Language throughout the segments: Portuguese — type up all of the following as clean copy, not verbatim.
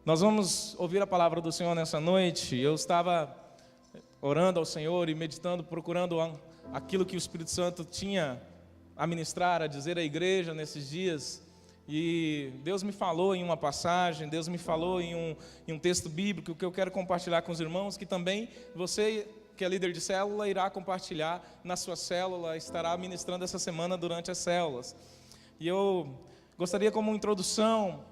Nós vamos ouvir a palavra do Senhor nessa noite. Eu estava orando ao Senhor e meditando, procurando aquilo que o Espírito Santo tinha a ministrar, a dizer à igreja nesses dias. E Deus me falou em uma passagem, Deus me falou em um texto bíblico que eu quero compartilhar com os irmãos, que também você, que é líder de célula, irá compartilhar na sua célula, estará ministrando essa semana durante as células. E eu gostaria, como introdução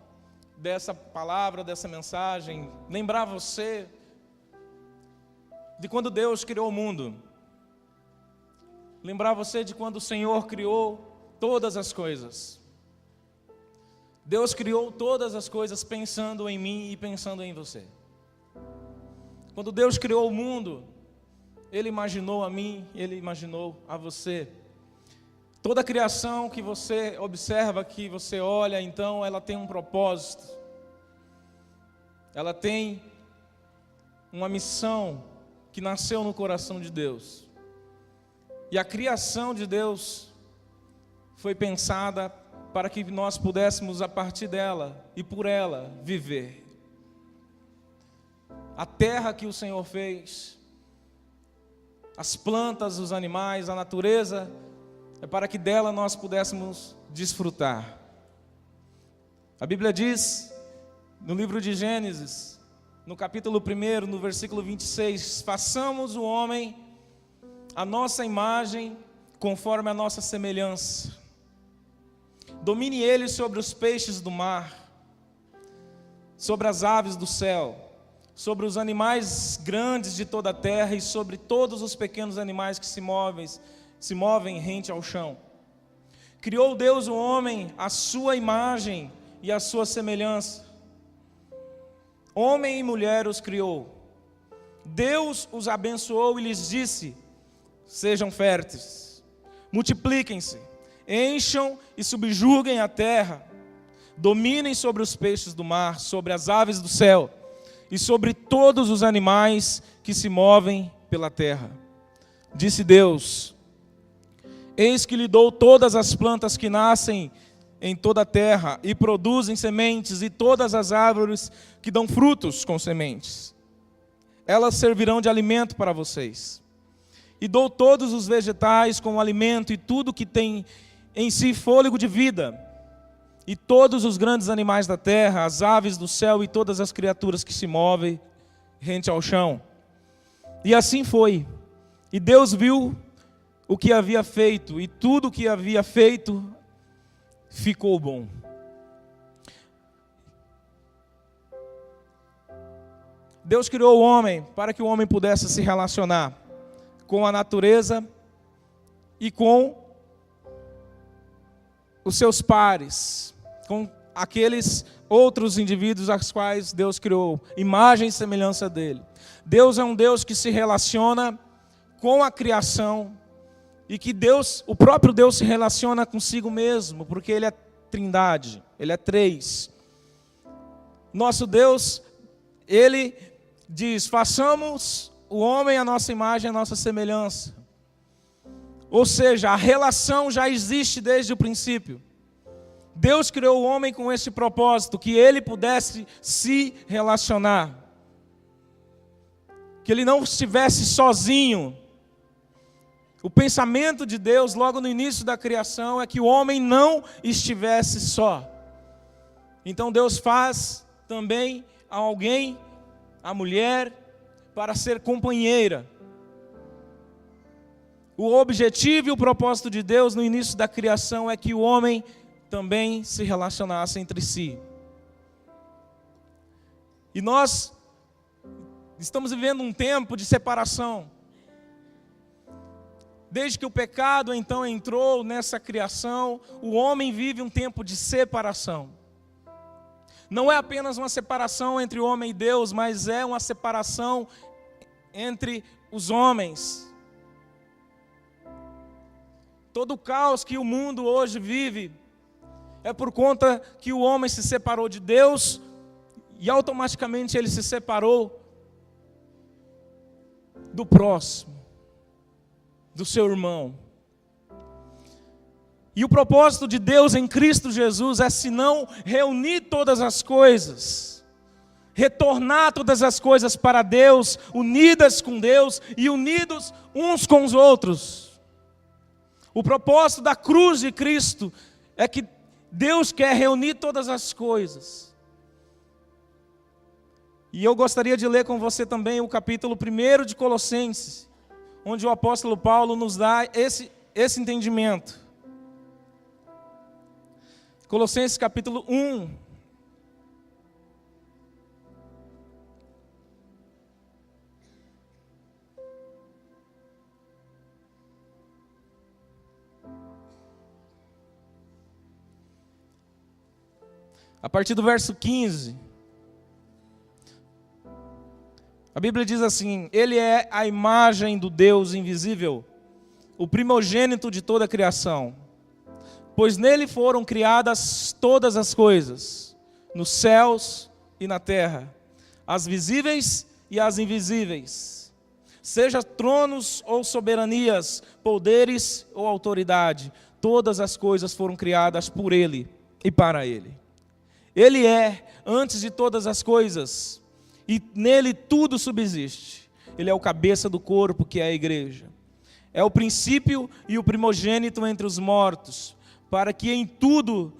dessa palavra, dessa mensagem, lembrar você de quando Deus criou o mundo. Lembrar você de quando o Senhor criou todas as coisas. Deus criou todas as coisas pensando em mim e pensando em você. Quando Deus criou o mundo, Ele imaginou a mim, Ele imaginou a você. Toda a criação que você observa, que você olha, então, ela tem um propósito. Ela tem uma missão que nasceu no coração de Deus. E a criação de Deus foi pensada para que nós pudéssemos, a partir dela e por ela, viver. A terra que o Senhor fez, as plantas, os animais, a natureza, é para que dela nós pudéssemos desfrutar. A Bíblia diz, no livro de Gênesis, no capítulo 1, no versículo 26, façamos o homem a nossa imagem, conforme a nossa semelhança. Domine ele sobre os peixes do mar, sobre as aves do céu, sobre os animais grandes de toda a terra e sobre todos os pequenos animais que se movem rente ao chão. Criou Deus o homem à sua imagem e à sua semelhança. Homem e mulher os criou. Deus os abençoou e lhes disse: sejam férteis, multipliquem-se, encham e subjuguem a terra, dominem sobre os peixes do mar, sobre as aves do céu e sobre todos os animais que se movem pela terra. Disse Deus: eis que lhe dou todas as plantas que nascem em toda a terra e produzem sementes, e todas as árvores que dão frutos com sementes. Elas servirão de alimento para vocês. E dou todos os vegetais como alimento, e tudo que tem em si fôlego de vida, e todos os grandes animais da terra, as aves do céu e todas as criaturas que se movem rente ao chão. E assim foi. E Deus viu o que havia feito, e tudo o que havia feito ficou bom. Deus criou o homem para que o homem pudesse se relacionar com a natureza e com os seus pares, com aqueles outros indivíduos aos quais Deus criou, imagem e semelhança dele. Deus é um Deus que se relaciona com a criação, e que Deus, o próprio Deus, se relaciona consigo mesmo, porque Ele é trindade, Ele é três. Nosso Deus, Ele diz: façamos o homem à nossa imagem, à nossa semelhança. Ou seja, a relação já existe desde o princípio. Deus criou o homem com esse propósito, que ele pudesse se relacionar, que ele não estivesse sozinho. O pensamento de Deus, logo no início da criação, é que o homem não estivesse só. Então Deus faz também a alguém, a mulher, para ser companheira. O objetivo e o propósito de Deus no início da criação é que o homem também se relacionasse entre si. E nós estamos vivendo um tempo de separação. Desde que o pecado então entrou nessa criação, o homem vive um tempo de separação. Não é apenas uma separação entre o homem e Deus, mas é uma separação entre os homens. Todo o caos que o mundo hoje vive é por conta que o homem se separou de Deus e automaticamente ele se separou do próximo, do seu irmão. E o propósito de Deus em Cristo Jesus é, se não reunir todas as coisas, retornar todas as coisas para Deus, unidas com Deus e unidos uns com os outros. O propósito da cruz de Cristo é que Deus quer reunir todas as coisas. E eu gostaria de ler com você também o capítulo 1 de Colossenses, onde o apóstolo Paulo nos dá esse entendimento. Colossenses capítulo 1. A partir do verso 15. A Bíblia diz assim: Ele é a imagem do Deus invisível, o primogênito de toda a criação. Pois nele foram criadas todas as coisas, nos céus e na terra, as visíveis e as invisíveis. Seja tronos ou soberanias, poderes ou autoridade, todas as coisas foram criadas por Ele e para Ele. Ele é antes de todas as coisas, e nele tudo subsiste. Ele é o cabeça do corpo, que é a igreja. É o princípio e o primogênito entre os mortos, para que em tudo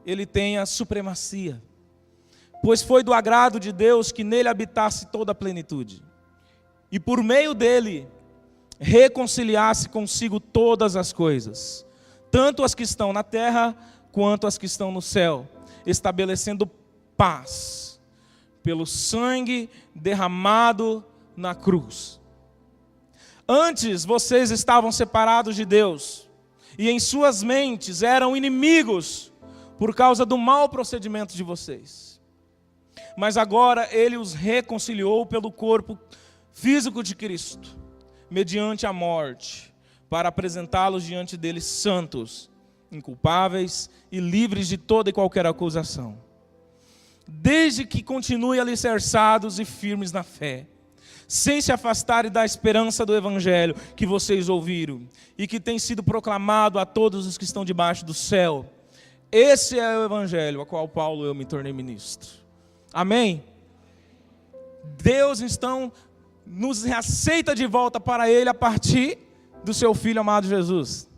ele tenha supremacia. Pois foi do agrado de Deus que nele habitasse toda a plenitude, e por meio dele reconciliasse consigo todas as coisas, tanto as que estão na terra quanto as que estão no céu, estabelecendo paz pelo sangue derramado na cruz. Antes vocês estavam separados de Deus, e em suas mentes eram inimigos por causa do mau procedimento de vocês. Mas agora Ele os reconciliou pelo corpo físico de Cristo, mediante a morte, para apresentá-los diante dele santos, inculpáveis e livres de toda e qualquer acusação. Desde que continuem alicerçados e firmes na fé, sem se afastarem da esperança do Evangelho que vocês ouviram e que tem sido proclamado a todos os que estão debaixo do céu. Esse é o Evangelho a qual Paulo e eu me tornei ministro. Amém? Deus então nos aceita de volta para Ele a partir do seu Filho amado Jesus.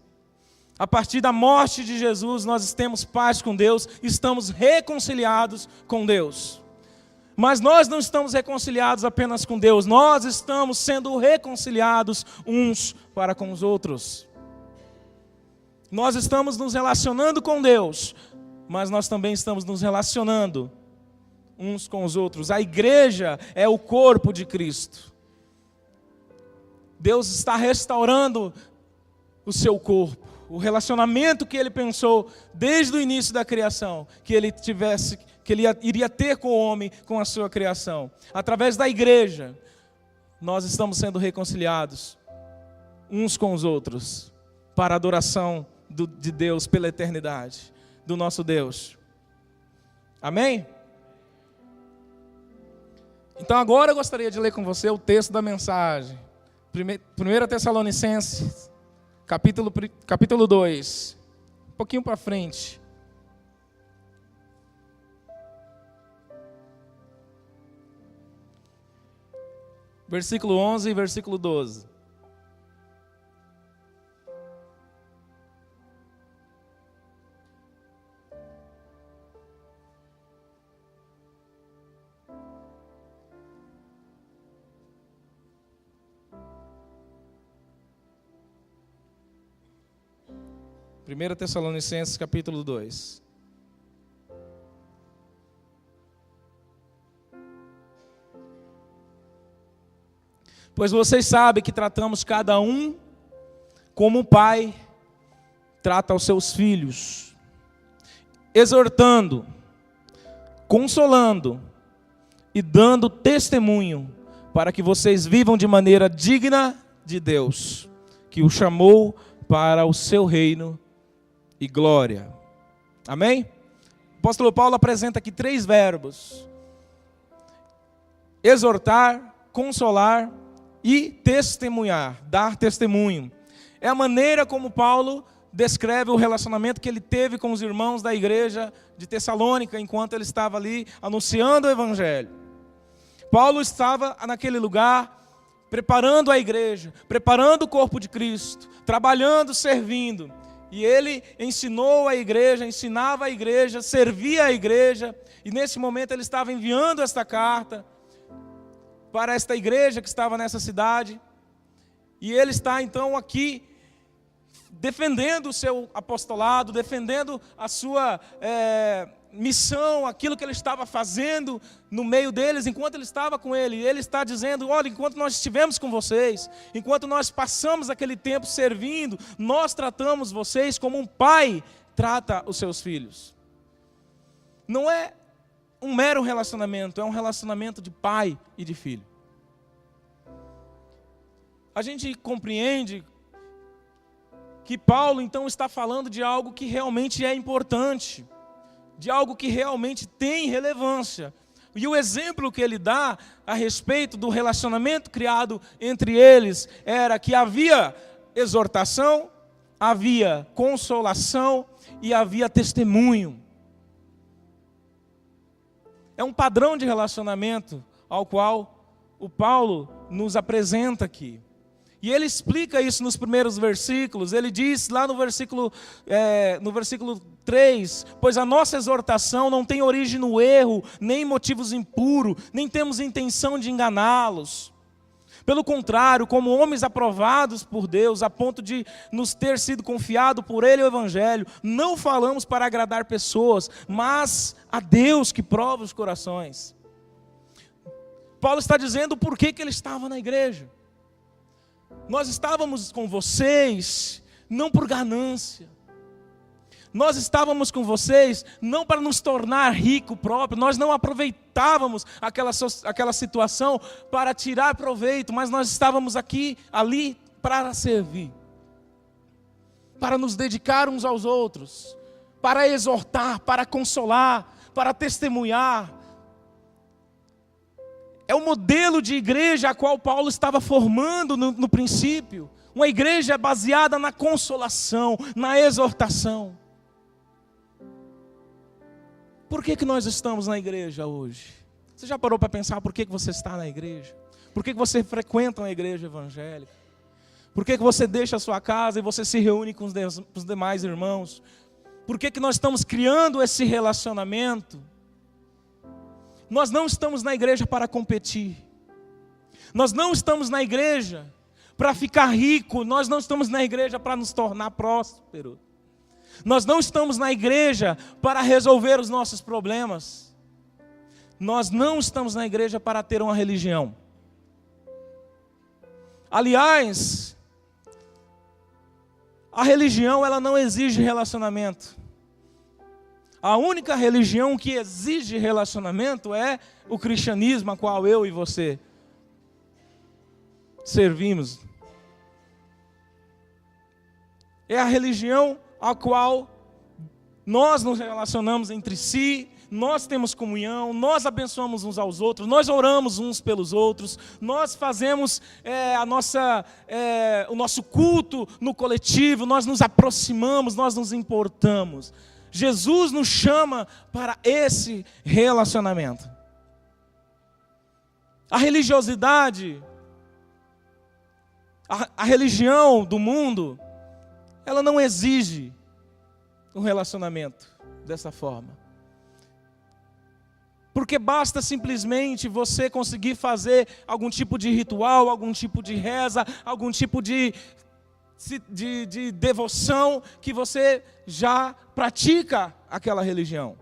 A partir da morte de Jesus, nós temos paz com Deus, estamos reconciliados com Deus. Mas nós não estamos reconciliados apenas com Deus, nós estamos sendo reconciliados uns para com os outros. Nós estamos nos relacionando com Deus, mas nós também estamos nos relacionando uns com os outros. A igreja é o corpo de Cristo. Deus está restaurando o seu corpo. O relacionamento que Ele pensou desde o início da criação, que Ele iria ter com o homem, com a sua criação. Através da igreja, nós estamos sendo reconciliados uns com os outros, para a adoração de Deus pela eternidade, do nosso Deus. Amém? Então agora eu gostaria de ler com você o texto da mensagem. 1 Tessalonicenses, capítulo 2, um pouquinho para frente. Versículo 11 e versículo 12. Primeira Tessalonicenses, capítulo 2. Pois vocês sabem que tratamos cada um como um pai trata os seus filhos, exortando, consolando e dando testemunho para que vocês vivam de maneira digna de Deus, que o chamou para o seu reino e glória. Amém? O apóstolo Paulo apresenta aqui 3 verbos: exortar, consolar e testemunhar, dar testemunho. É a maneira como Paulo descreve o relacionamento que ele teve com os irmãos da igreja de Tessalônica, enquanto ele estava ali anunciando o Evangelho. Paulo estava naquele lugar, preparando a igreja, preparando o corpo de Cristo, trabalhando, servindo. E ele ensinou a igreja, ensinava a igreja, servia a igreja. E nesse momento ele estava enviando esta carta para esta igreja que estava nessa cidade. E ele está então aqui defendendo o seu apostolado, defendendo a sua missão, aquilo que ele estava fazendo no meio deles, enquanto ele estava com ele. E ele está dizendo: olha, enquanto nós estivemos com vocês, enquanto nós passamos aquele tempo servindo, nós tratamos vocês como um pai trata os seus filhos. Não é um mero relacionamento, é um relacionamento de pai e de filho. A gente compreende que Paulo então está falando de algo que realmente é importante, de algo que realmente tem relevância. E o exemplo que ele dá a respeito do relacionamento criado entre eles era que havia exortação, havia consolação e havia testemunho. É um padrão de relacionamento ao qual o Paulo nos apresenta aqui. E ele explica isso nos primeiros versículos. Ele diz lá no versículo 3, pois a nossa exortação não tem origem no erro, nem em motivos impuros, nem temos intenção de enganá-los. Pelo contrário, como homens aprovados por Deus, a ponto de nos ter sido confiado por Ele o Evangelho, não falamos para agradar pessoas, mas a Deus que prova os corações. Paulo está dizendo por que ele estava na igreja. Nós estávamos com vocês não por ganância. Nós estávamos com vocês não para nos tornar rico próprio. Nós não aproveitávamos aquela situação para tirar proveito, mas nós estávamos ali para servir, para nos dedicar uns aos outros, para exortar, para consolar, para testemunhar. É o modelo de igreja a qual Paulo estava formando no princípio. Uma igreja baseada na consolação, na exortação. Por que nós estamos na igreja hoje? Você já parou para pensar por que você está na igreja? Por que você frequenta uma igreja evangélica? Por que você deixa a sua casa e você se reúne com os demais irmãos? Por que nós estamos criando esse relacionamento? Nós não estamos na igreja para competir. Nós não estamos na igreja para ficar rico. Nós não estamos na igreja para nos tornar prósperos. Nós não estamos na igreja para resolver os nossos problemas. Nós não estamos na igreja para ter uma religião. Aliás, a religião ela não exige relacionamento. A única religião que exige relacionamento é o cristianismo, a qual eu e você servimos. É a religião a qual nós nos relacionamos entre si, nós temos comunhão, nós abençoamos uns aos outros, nós oramos uns pelos outros, nós fazemos o nosso culto no coletivo, nós nos aproximamos, nós nos importamos. Jesus nos chama para esse relacionamento. A religiosidade, a religião do mundo, ela não exige um relacionamento dessa forma. Porque basta simplesmente você conseguir fazer algum tipo de ritual, algum tipo de reza, algum tipo de devoção, que você já pratica aquela religião.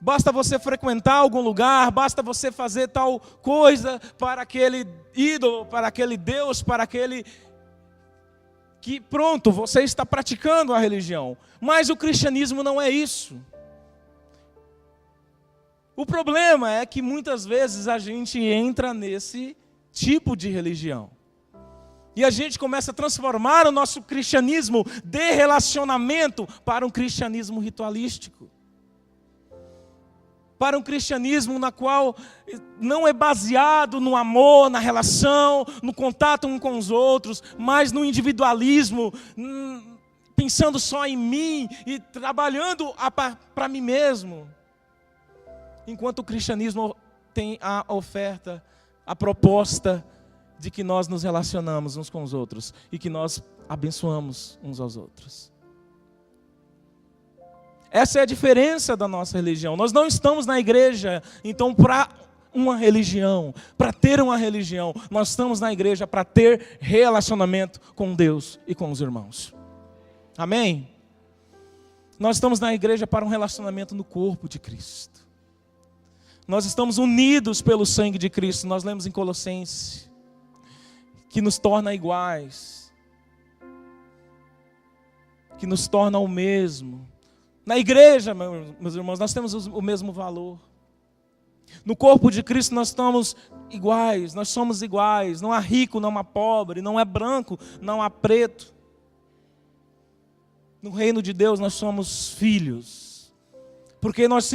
Basta você frequentar algum lugar, basta você fazer tal coisa para aquele ídolo, para aquele Deus, para aquele que pronto, você está praticando a religião. Mas o cristianismo não é isso. O problema é que muitas vezes a gente entra nesse tipo de religião. E a gente começa a transformar o nosso cristianismo de relacionamento para um cristianismo ritualístico. Para um cristianismo na qual não é baseado no amor, na relação, no contato um com os outros, mas no individualismo, pensando só em mim e trabalhando para mim mesmo. Enquanto o cristianismo tem a oferta, a proposta de que nós nos relacionamos uns com os outros e que nós abençoamos uns aos outros. Essa é a diferença da nossa religião. Nós não estamos na igreja, então, para uma religião, para ter uma religião. Nós estamos na igreja para ter relacionamento com Deus e com os irmãos. Amém? Nós estamos na igreja para um relacionamento no corpo de Cristo. Nós estamos unidos pelo sangue de Cristo. Nós lemos em Colossenses que nos torna iguais, que nos torna o mesmo. Na igreja, meus irmãos, nós temos o mesmo valor. No corpo de Cristo nós estamos iguais, nós somos iguais. Não há rico, não há pobre, não há branco, não há preto. No reino de Deus nós somos filhos, porque nós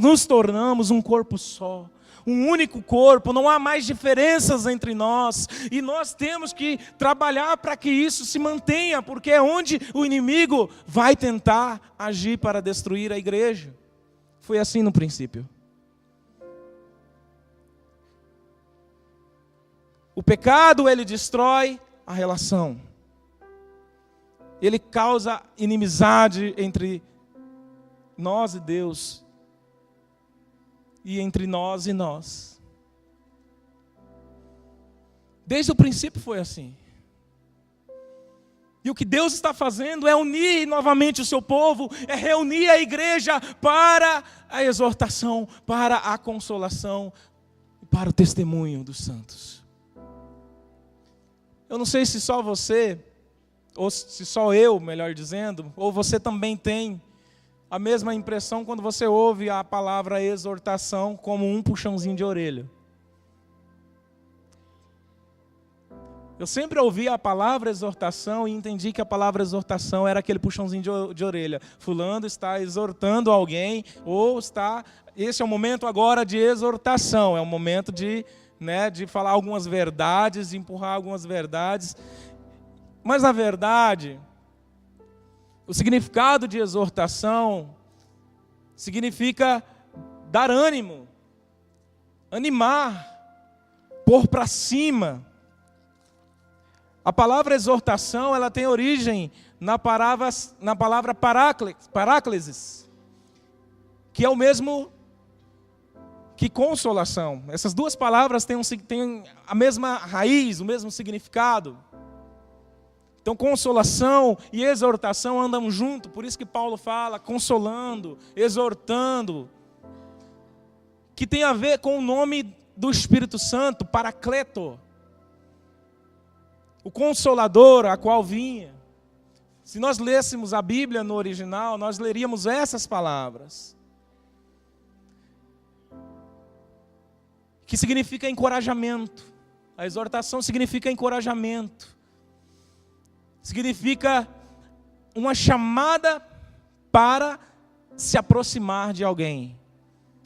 nos tornamos um corpo só, um único corpo, não há mais diferenças entre nós, e nós temos que trabalhar para que isso se mantenha, porque é onde o inimigo vai tentar agir para destruir a igreja. Foi assim no princípio. O pecado, ele destrói a relação. Ele causa inimizade entre nós e Deus, e entre nós e nós. Desde o princípio foi assim. E o que Deus está fazendo é unir novamente o seu povo, é reunir a igreja para a exortação, para a consolação, para o testemunho dos santos. Eu não sei se só você, ou se só eu, melhor dizendo, ou você também tem a mesma impressão quando você ouve a palavra exortação como um puxãozinho de orelha. Eu sempre ouvi a palavra exortação e entendi que a palavra exortação era aquele puxãozinho de orelha. Fulano está exortando alguém, ou está... Esse é o momento agora de exortação, é o momento de falar algumas verdades, de empurrar algumas verdades. Mas, na verdade, o significado de exortação significa dar ânimo, animar, pôr para cima. A palavra exortação, ela tem origem na palavra paráclesis, que é o mesmo que consolação. Essas duas palavras têm a mesma raiz, o mesmo significado. Então, consolação e exortação andam junto, por isso que Paulo fala consolando, exortando, que tem a ver com o nome do Espírito Santo, Paracleto, o Consolador, a qual vinha. Se nós lêssemos a Bíblia no original, nós leríamos essas palavras, que significa encorajamento. A exortação significa encorajamento. Significa uma chamada para se aproximar de alguém.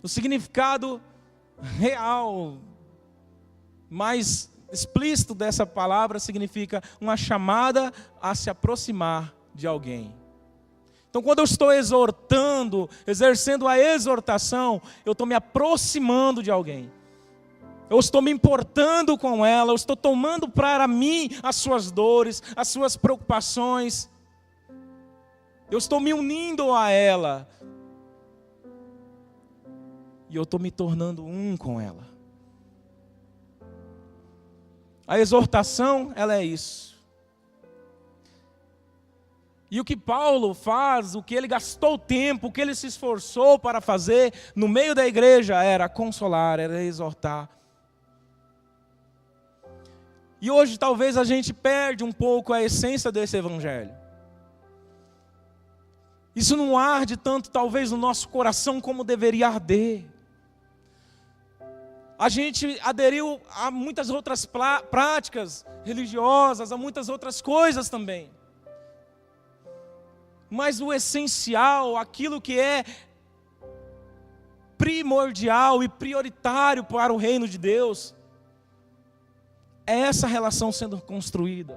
O significado real, mais explícito dessa palavra, significa uma chamada a se aproximar de alguém. Então, quando eu estou exortando, exercendo a exortação, eu estou me aproximando de alguém. Eu estou me importando com ela, eu estou tomando para mim as suas dores, as suas preocupações. Eu estou me unindo a ela. E eu estou me tornando um com ela. A exortação, ela é isso. E o que Paulo faz, o que ele gastou tempo, o que ele se esforçou para fazer no meio da igreja era consolar, era exortar. E hoje talvez a gente perde um pouco a essência desse evangelho. Isso não arde tanto talvez no nosso coração como deveria arder. A gente aderiu a muitas outras práticas religiosas, a muitas outras coisas também. Mas o essencial, aquilo que é primordial e prioritário para o reino de Deus, é essa relação sendo construída.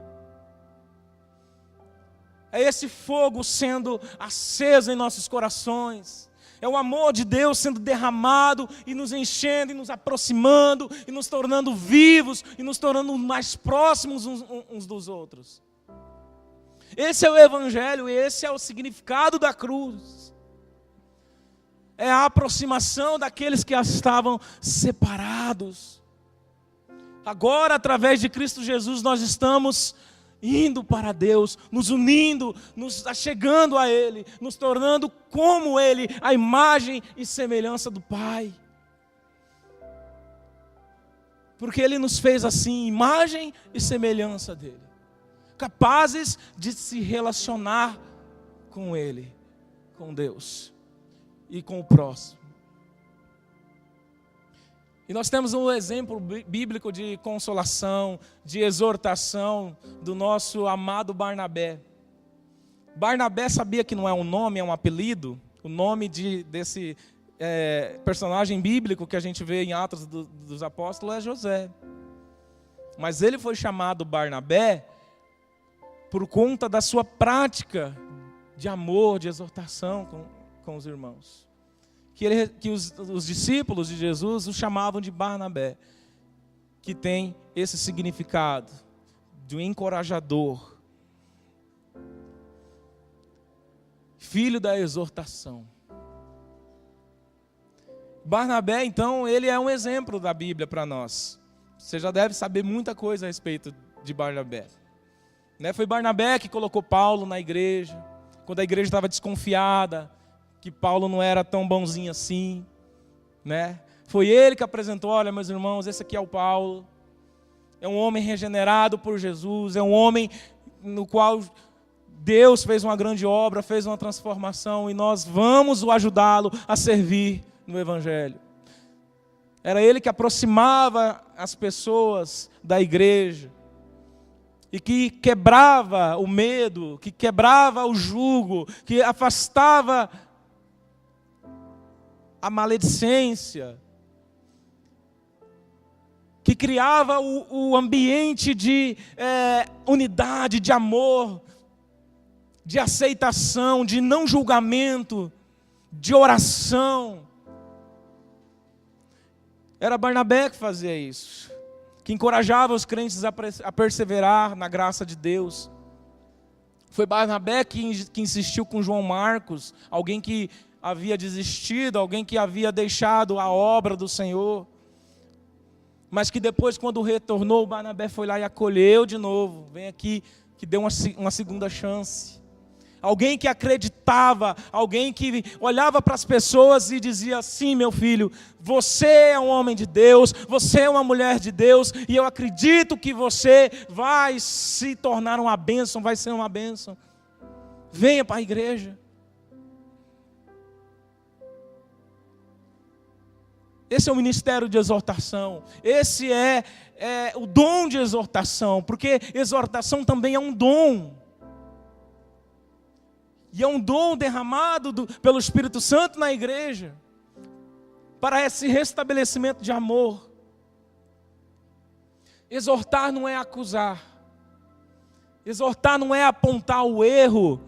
É esse fogo sendo aceso em nossos corações. É o amor de Deus sendo derramado e nos enchendo e nos aproximando e nos tornando vivos e nos tornando mais próximos uns dos outros. Esse é o Evangelho, esse é o significado da cruz. É a aproximação daqueles que estavam separados. Agora, através de Cristo Jesus, nós estamos indo para Deus, nos unindo, nos achegando a Ele, nos tornando como Ele, a imagem e semelhança do Pai. Porque Ele nos fez assim, imagem e semelhança dEle, capazes de se relacionar com Ele, com Deus e com o próximo. E nós temos um exemplo bíblico de consolação, de exortação do nosso amado Barnabé. Barnabé sabia que não é um nome, é um apelido. O nome desse personagem bíblico que a gente vê em Atos dos Apóstolos é José. Mas ele foi chamado Barnabé por conta da sua prática de amor, de exortação com os irmãos. Que os discípulos de Jesus o chamavam de Barnabé, que tem esse significado de um encorajador, filho da exortação. Barnabé, então, ele é um exemplo da Bíblia para nós. Você já deve saber muita coisa a respeito de Barnabé. Foi Barnabé que colocou Paulo na igreja, quando a igreja estava desconfiada, que Paulo não era tão bonzinho assim, Foi ele que apresentou, olha, meus irmãos, esse aqui é o Paulo. É um homem regenerado por Jesus, é um homem no qual Deus fez uma grande obra, fez uma transformação, e nós vamos ajudá-lo a servir no Evangelho. Era ele que aproximava as pessoas da igreja, e que quebrava o medo, que quebrava o jugo, que afastava a maledicência, que criava o ambiente de unidade, de amor, de aceitação, de não julgamento, de oração. Era Barnabé que fazia isso, que encorajava os crentes a perseverar na graça de Deus. Foi Barnabé que insistiu com João Marcos, alguém que havia desistido, alguém que havia deixado a obra do Senhor, mas que depois, quando retornou, Barnabé foi lá e acolheu de novo. Vem aqui, que deu uma segunda chance. Alguém que acreditava, alguém que olhava para as pessoas e dizia assim: meu filho, você é um homem de Deus, você é uma mulher de Deus, e eu acredito que você vai se tornar uma bênção, vai ser uma bênção. Venha para a igreja. Esse é o ministério de exortação. Esse é o dom de exortação, porque exortação também é um dom. E é um dom derramado pelo Espírito Santo na igreja, para esse restabelecimento de amor. Exortar não é acusar. Exortar não é apontar o erro.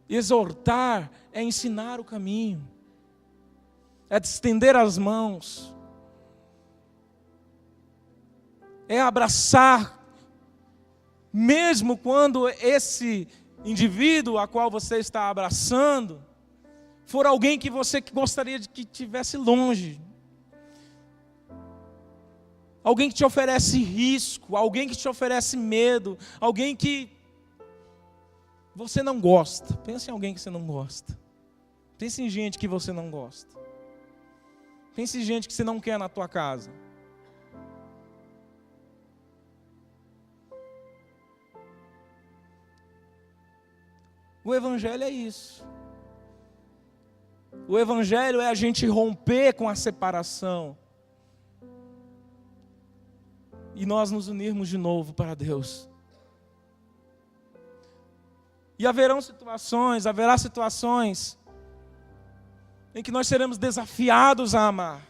Exortar é ensinar o caminho. É estender as mãos, é abraçar, mesmo quando esse indivíduo a qual você está abraçando for alguém que você gostaria de que estivesse longe, alguém que te oferece risco, alguém que te oferece medo, alguém que você não gosta. Pense em alguém que você não gosta. Pense em gente que você não gosta. Pense em gente que você não quer na tua casa. O Evangelho é isso. O Evangelho é a gente romper com a separação e nós nos unirmos de novo para Deus. E haverá situações em que nós seremos desafiados a amar,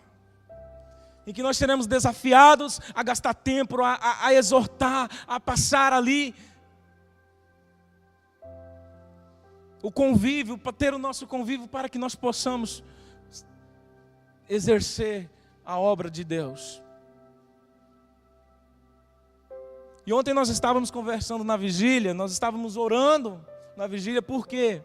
em que nós seremos desafiados a gastar tempo, a exortar, a passar ali o convívio, para ter o nosso convívio, para que nós possamos exercer a obra de Deus. E ontem nós estávamos conversando na vigília, nós estávamos orando na vigília, por quê?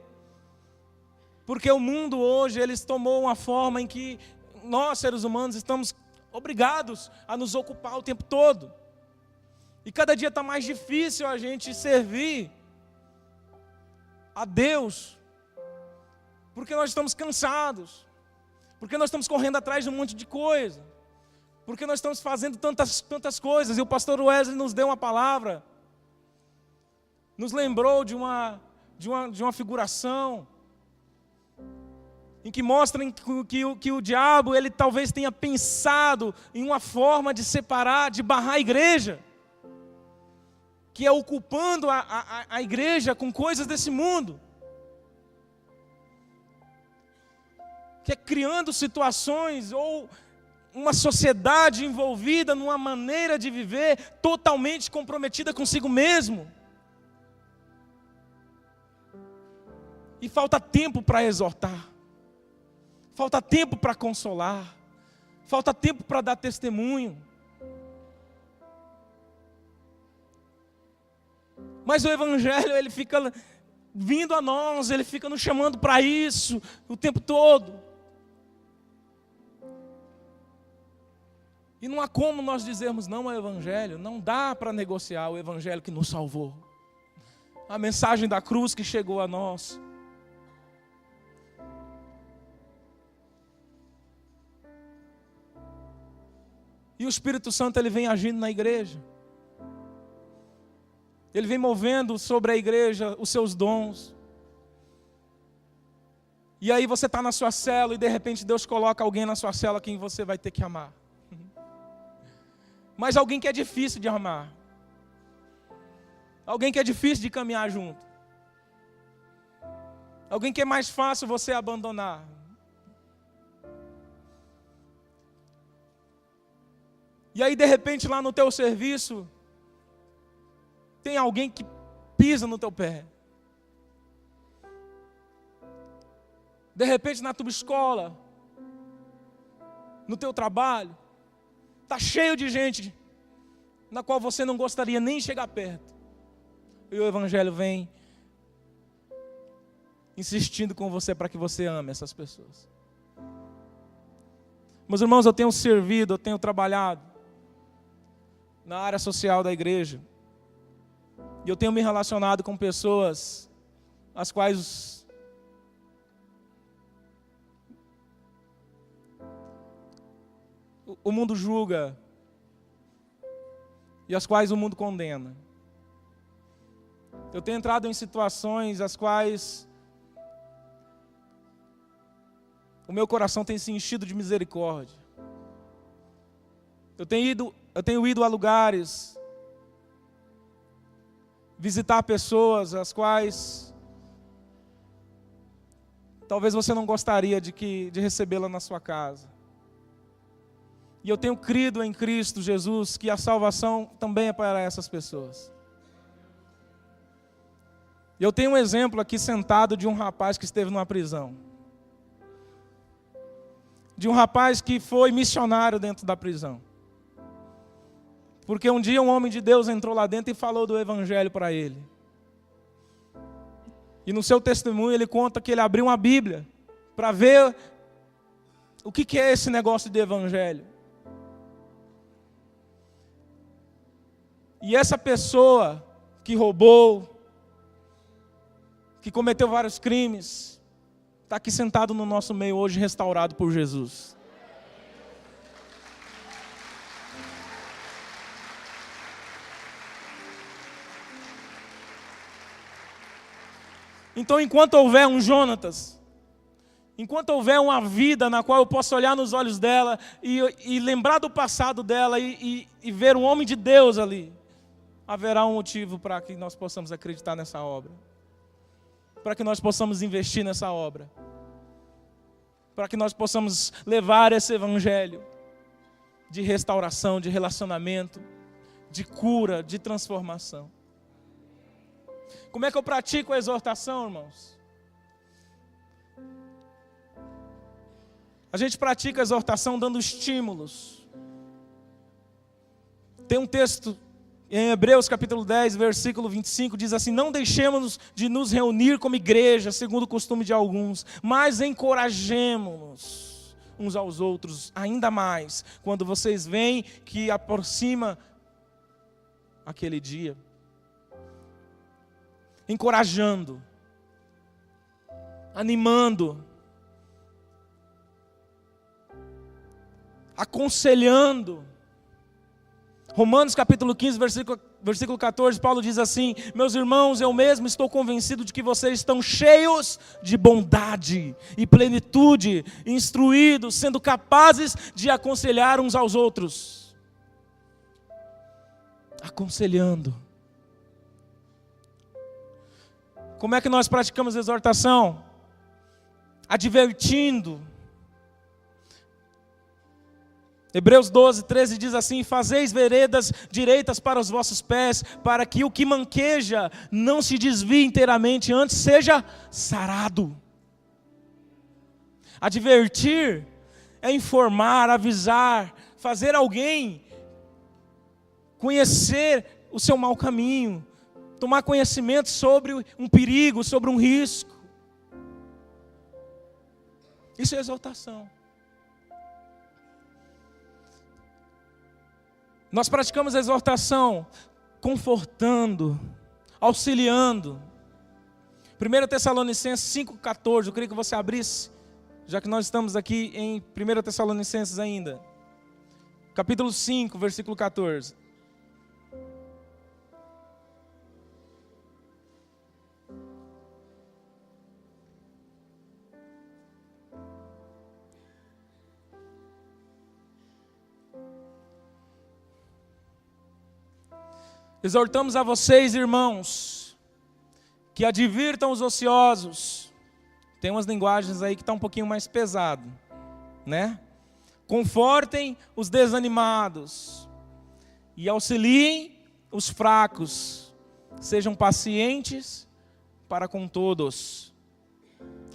Porque o mundo hoje, ele tomou uma forma em que nós, seres humanos, estamos obrigados a nos ocupar o tempo todo. E cada dia está mais difícil a gente servir a Deus, porque nós estamos cansados, porque nós estamos correndo atrás de um monte de coisa, porque nós estamos fazendo tantas coisas. E o pastor Wesley nos deu uma palavra, nos lembrou de uma figuração, em que mostra que o diabo, ele talvez tenha pensado em uma forma de separar, de barrar a igreja, que é ocupando a igreja com coisas desse mundo, que é criando situações ou uma sociedade envolvida numa maneira de viver totalmente comprometida consigo mesmo. E falta tempo para exortar, falta tempo para consolar, falta tempo para dar testemunho. Mas o Evangelho, ele fica vindo a nós, ele fica nos chamando para isso o tempo todo. E não há como nós dizermos não ao Evangelho, não dá para negociar o Evangelho que nos salvou. A mensagem da cruz que chegou a nós. E o Espírito Santo, ele vem agindo na igreja. Ele vem movendo sobre a igreja os seus dons. E aí você está na sua célula e de repente Deus coloca alguém na sua célula quem você vai ter que amar. Mas alguém que é difícil de amar. Alguém que é difícil de caminhar junto. Alguém que é mais fácil você abandonar. E aí de repente lá no teu serviço tem alguém que pisa no teu pé. De repente na tua escola, no teu trabalho, está cheio de gente na qual você não gostaria nem chegar perto. E o Evangelho vem insistindo com você para que você ame essas pessoas. Meus irmãos, eu tenho servido, eu tenho trabalhado na área social da igreja. E eu tenho me relacionado com pessoas as quais o mundo julga e as quais o mundo condena. Eu tenho entrado em situações as quais o meu coração tem se enchido de misericórdia. Eu tenho ido a lugares, visitar pessoas as quais talvez você não gostaria de recebê-la na sua casa. E eu tenho crido em Cristo Jesus que a salvação também é para essas pessoas. E eu tenho um exemplo aqui sentado de um rapaz que esteve numa prisão. De um rapaz que foi missionário dentro da prisão. Porque um dia um homem de Deus entrou lá dentro e falou do Evangelho para ele. E no seu testemunho ele conta que ele abriu uma Bíblia para ver o que é esse negócio de Evangelho. E essa pessoa que roubou, que cometeu vários crimes, está aqui sentado no nosso meio hoje, restaurado por Jesus. Então, enquanto houver um Jonatas, enquanto houver uma vida na qual eu possa olhar nos olhos dela e lembrar do passado dela e ver um homem de Deus ali, haverá um motivo para que nós possamos acreditar nessa obra, para que nós possamos investir nessa obra, para que nós possamos levar esse Evangelho de restauração, de relacionamento, de cura, de transformação. Como é que eu pratico a exortação, irmãos? A gente pratica a exortação dando estímulos. Tem um texto em Hebreus capítulo 10, versículo 25, diz assim: não deixemos de nos reunir como igreja, segundo o costume de alguns, mas encorajemo-nos uns aos outros, ainda mais, quando vocês veem que aproxima aquele dia. Encorajando, animando, aconselhando. Romanos capítulo 15, versículo 14, Paulo diz assim: meus irmãos, eu mesmo estou convencido de que vocês estão cheios de bondade e plenitude, instruídos, sendo capazes de aconselhar uns aos outros. Aconselhando. Como é que nós praticamos a exortação? Advertindo. Hebreus 12, 13 diz assim: fazeis veredas direitas para os vossos pés, para que o que manqueja não se desvie inteiramente, antes seja sarado. Advertir é informar, avisar, fazer alguém conhecer o seu mau caminho, tomar conhecimento sobre um perigo, sobre um risco. Isso é exortação. Nós praticamos a exortação confortando, auxiliando. 1 Tessalonicenses 5,14, eu queria que você abrisse, já que nós estamos aqui em 1 Tessalonicenses ainda. Capítulo 5, versículo 14. Exortamos a vocês, irmãos, que advirtam os ociosos. Tem umas linguagens aí que estão um pouquinho mais pesado, né? Confortem os desanimados e auxiliem os fracos. Sejam pacientes para com todos.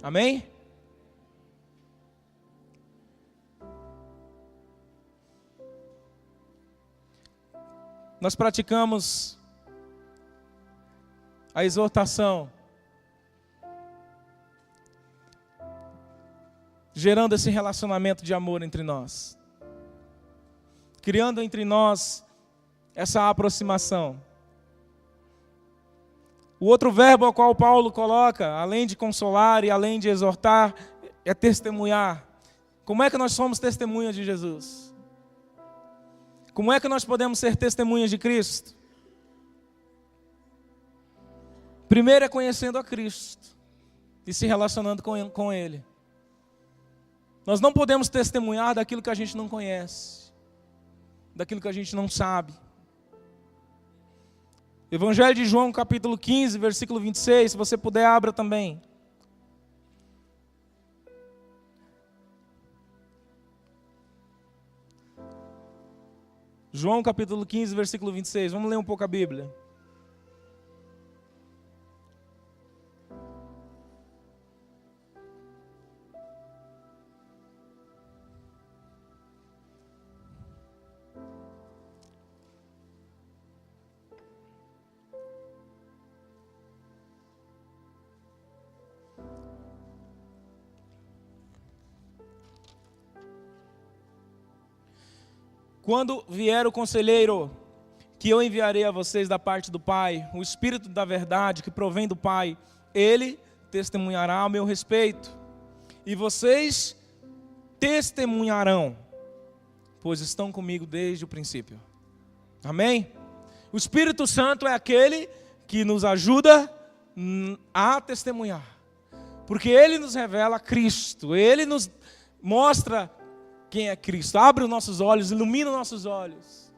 Amém? Nós praticamos a exortação, gerando esse relacionamento de amor entre nós, criando entre nós essa aproximação. O outro verbo ao qual Paulo coloca, além de consolar e além de exortar, é testemunhar. Como é que nós somos testemunhas de Jesus? Como é que nós podemos ser testemunhas de Cristo? Primeiro é conhecendo a Cristo e se relacionando com Ele. Nós não podemos testemunhar daquilo que a gente não conhece, daquilo que a gente não sabe. Evangelho de João, capítulo 15, versículo 26, se você puder, abra também. João capítulo 15, versículo 26. Vamos ler um pouco a Bíblia. Quando vier o conselheiro, que eu enviarei a vocês da parte do Pai, o Espírito da verdade que provém do Pai, ele testemunhará ao meu respeito. E vocês testemunharão, pois estão comigo desde o princípio. Amém? O Espírito Santo é aquele que nos ajuda a testemunhar. Porque ele nos revela Cristo, ele nos mostra quem é Cristo, abre os nossos olhos, ilumina os nossos olhos.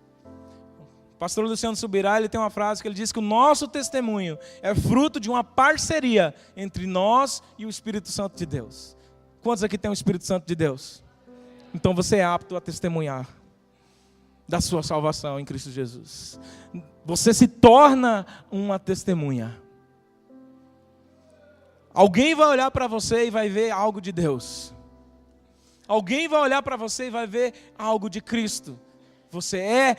O pastor Luciano Subirá, ele tem uma frase que ele diz que o nosso testemunho é fruto de uma parceria entre nós e o Espírito Santo de Deus. Quantos aqui tem o Espírito Santo de Deus? Então você é apto a testemunhar da sua salvação em Cristo Jesus. Você se torna uma testemunha. Alguém vai olhar para você e vai ver algo de Deus. Alguém vai olhar para você e vai ver algo de Cristo. Você é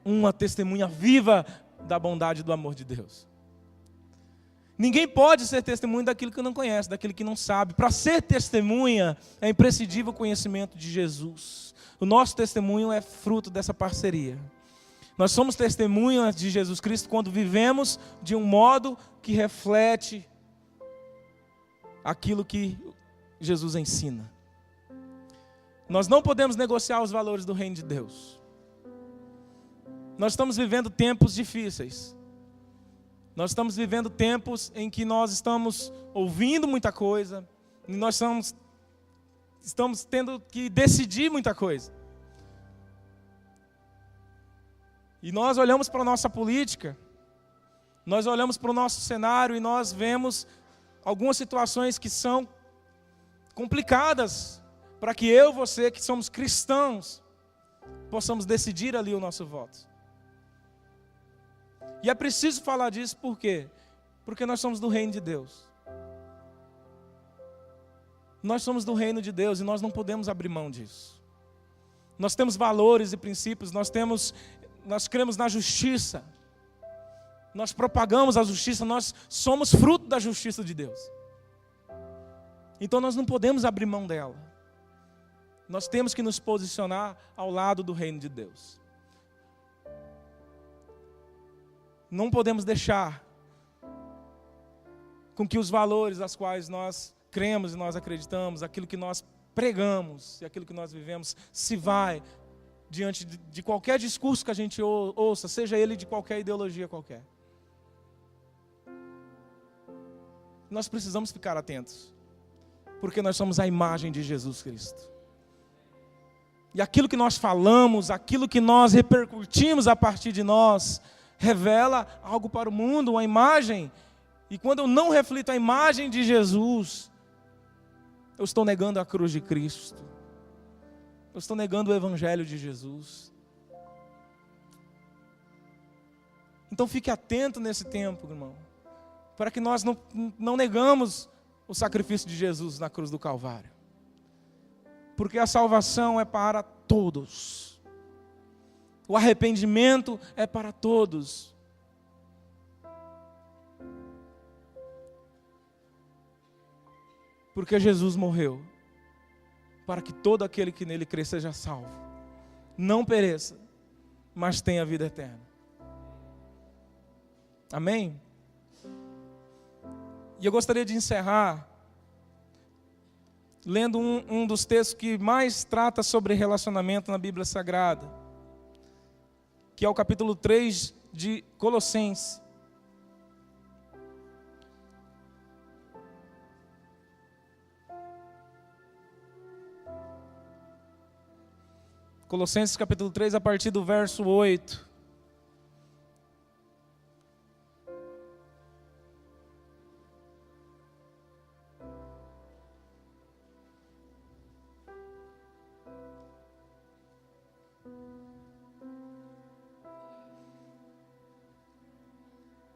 uma testemunha viva da bondade e do amor de Deus. Ninguém pode ser testemunha daquilo que não conhece, daquilo que não sabe. Para ser testemunha, é imprescindível o conhecimento de Jesus. O nosso testemunho é fruto dessa parceria. Nós somos testemunhas de Jesus Cristo quando vivemos de um modo que reflete aquilo que Jesus ensina. Nós não podemos negociar os valores do reino de Deus. Nós estamos vivendo tempos difíceis. Nós estamos vivendo tempos em que nós estamos ouvindo muita coisa, e nós estamos tendo que decidir muita coisa. E nós olhamos para a nossa política, nós olhamos para o nosso cenário e nós vemos algumas situações que são complicadas para que eu e você, que somos cristãos, possamos decidir ali o nosso voto. E é preciso falar disso por quê? Porque nós somos do reino de Deus. Nós somos do reino de Deus e nós não podemos abrir mão disso. Nós temos valores e princípios, nós cremos na justiça. Nós propagamos a justiça, nós somos fruto da justiça de Deus. Então nós não podemos abrir mão dela. Nós temos que nos posicionar ao lado do reino de Deus. Não podemos deixar com que os valores aos quais nós cremos e nós acreditamos, aquilo que nós pregamos e aquilo que nós vivemos, se vai diante de qualquer discurso que a gente ouça, seja ele de qualquer ideologia qualquer. Nós precisamos ficar atentos, porque nós somos a imagem de Jesus Cristo. E aquilo que nós falamos, aquilo que nós repercutimos a partir de nós, revela algo para o mundo, uma imagem. E quando eu não reflito a imagem de Jesus, eu estou negando a cruz de Cristo. Eu estou negando o Evangelho de Jesus. Então fique atento nesse tempo, irmão, para que nós não negamos o sacrifício de Jesus na cruz do Calvário. Porque a salvação é para todos. O arrependimento é para todos. Porque Jesus morreu para que todo aquele que nele crê seja salvo, não pereça, mas tenha vida eterna. Amém? E eu gostaria de encerrar lendo um dos textos que mais trata sobre relacionamento na Bíblia Sagrada, que é o capítulo 3 de Colossenses. Colossenses capítulo 3, a partir do verso 8.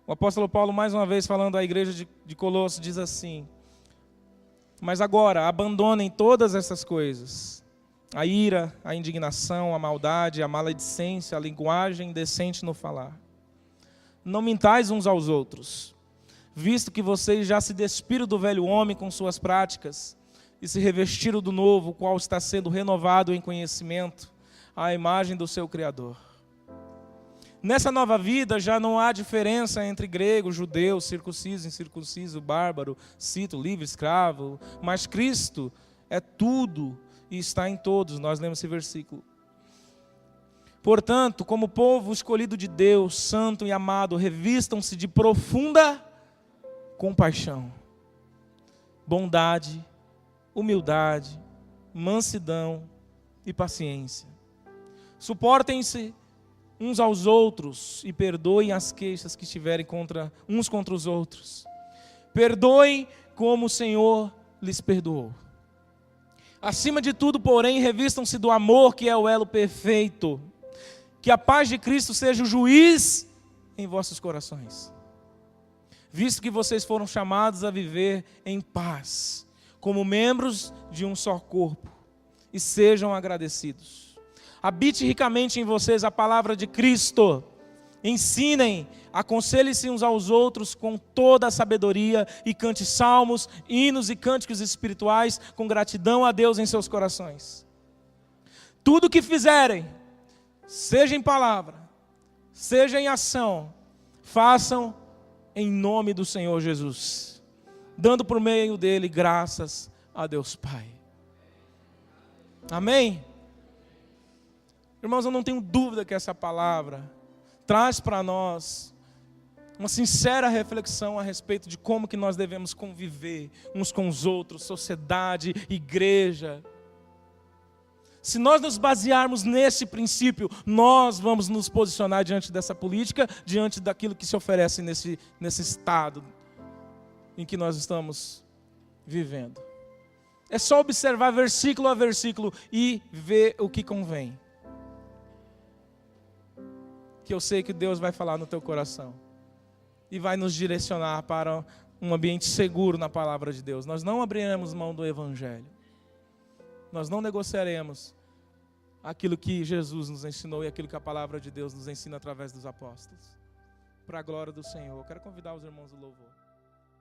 O apóstolo Paulo, mais uma vez falando à igreja de Colossos, diz assim: mas agora, abandonem todas essas coisas: a ira, a indignação, a maldade, a maledicência, a linguagem indecente no falar. Não mintais uns aos outros, visto que vocês já se despiram do velho homem com suas práticas e se revestiram do novo, o qual está sendo renovado em conhecimento, à imagem do seu Criador. Nessa nova vida já não há diferença entre grego, judeu, circunciso, incircunciso, bárbaro, cito, livre, escravo, mas Cristo é tudo e está em todos. Nós lemos esse versículo. Portanto, como povo escolhido de Deus, santo e amado, revistam-se de profunda compaixão, bondade, humildade, mansidão e paciência. Suportem-se uns aos outros e perdoem as queixas que tiverem uns contra os outros. Perdoem como o Senhor lhes perdoou. Acima de tudo, porém, revistam-se do amor, que é o elo perfeito. Que a paz de Cristo seja o juiz em vossos corações, visto que vocês foram chamados a viver em paz, como membros de um só corpo, e sejam agradecidos. Habite ricamente em vocês a palavra de Cristo. Ensinem, aconselhem-se uns aos outros com toda a sabedoria e cante salmos, hinos e cânticos espirituais com gratidão a Deus em seus corações. Tudo o que fizerem, seja em palavra, seja em ação, façam em nome do Senhor Jesus, dando por meio dele graças a Deus Pai. Amém? Irmãos, eu não tenho dúvida que essa palavra traz para nós uma sincera reflexão a respeito de como que nós devemos conviver uns com os outros, sociedade, igreja. Se nós nos basearmos nesse princípio, nós vamos nos posicionar diante dessa política, diante daquilo que se oferece nesse estado em que nós estamos vivendo. É só observar versículo a versículo e ver o que convém. Que eu sei que Deus vai falar no teu coração e vai nos direcionar para um ambiente seguro na palavra de Deus. Nós não abriremos mão do Evangelho. Nós não negociaremos aquilo que Jesus nos ensinou e aquilo que a palavra de Deus nos ensina através dos apóstolos. Para a glória do Senhor. Eu quero convidar os irmãos do louvor.